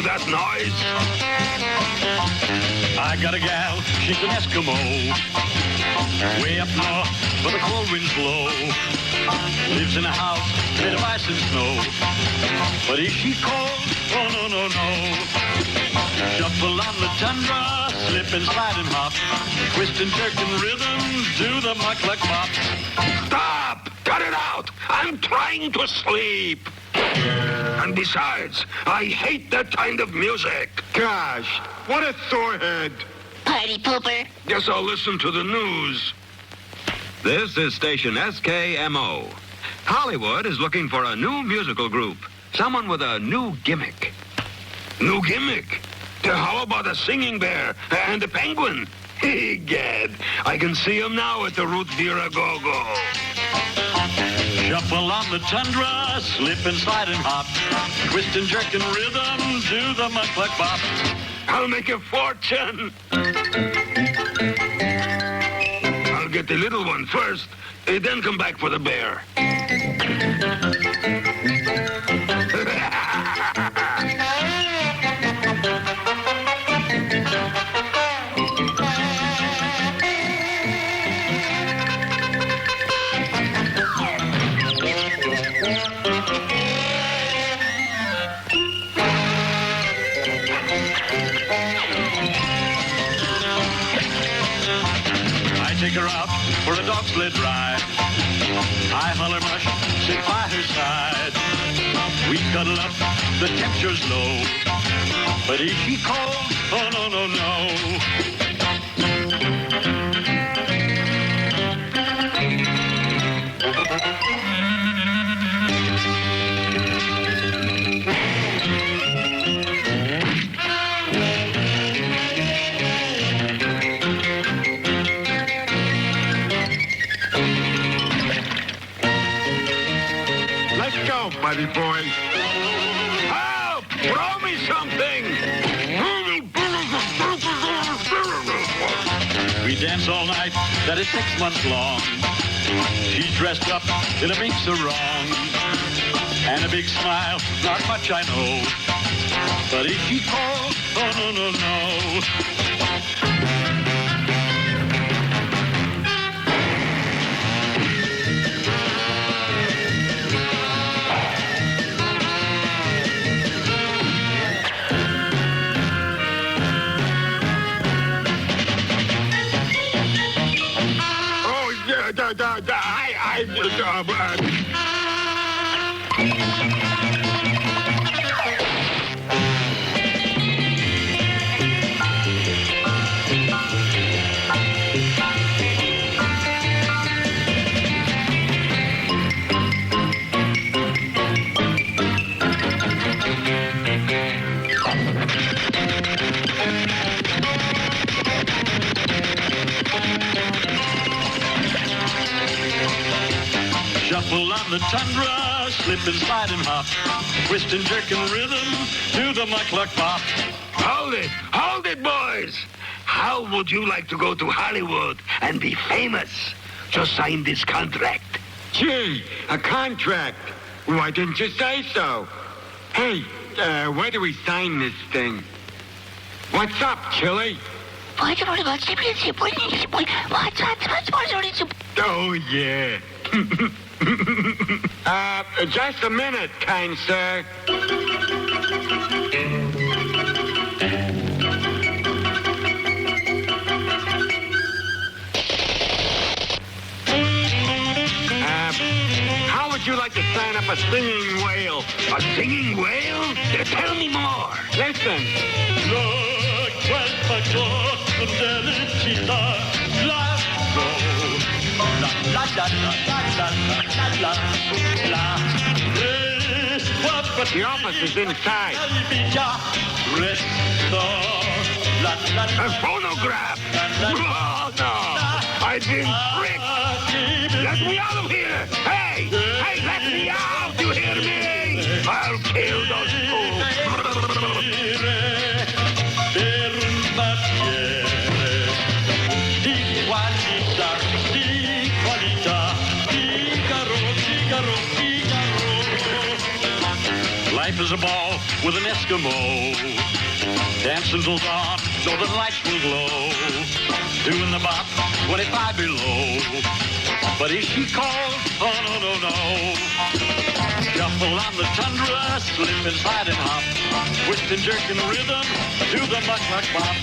that noise? I got a gal, she's an Eskimo. Way up north, where the cold winds blow. Lives in a house made of ice and snow. But is she cold? Oh, no, no, no. Shuffle on the tundra, slip and slide and hop. Twist and jerk and rhythm, do the muck-luck bop. Stop! Cut it out! I'm trying to sleep. And besides, I hate that kind of music. Gosh, what a sore head. Party pooper. Guess I'll listen to the news. This is station SKMO. Hollywood is looking for a new musical group. Someone with a new gimmick. New gimmick? How about a singing bear and a penguin? Egad, I can see him now at the Root Beer Go-Go. Shuffle on the tundra, slip and slide and hop. Twist and jerk and rhythm, do the muck-luck bop. I'll make a fortune. I'll get the little one first, then come back for the bear. Take her out for a dog sled ride. I holler mush, sit by her side. We cuddle up, the temperature's low. But is she cold? Oh, no, no, no. Buddy boy. Help! Throw me something! We dance all night, that is 6 months long. She's dressed up in a pink sarong. And a big smile, not much I know. But is she cold? Oh, no, no, no. Shuffle on the tundra, slip and slide and hop. Twist and jerk and rhythm, do the muck-luck bop. Hold it, boys. How would you like to go to Hollywood and be famous? Just sign this contract. Gee, a contract. Why didn't you say so? Hey, where do we sign this thing? What's up, Chili? Oh, yeah. Just a minute, kind sir. How would you like to sign up a singing whale? A singing whale? Tell me more. Listen. The office is inside. A phonograph. Oh, no. I've been tricked. Let me out of here. Hey, let me out. You hear me? I'll kill those fools. Life is a ball, with an Eskimo. Dance until dawn, so the lights will glow. Doing the bop, 25 below. But if she calls, oh no, no, no. Shuffle on the tundra, slip and slide and hop. Twist and jerk in rhythm to the muck, muck, bop.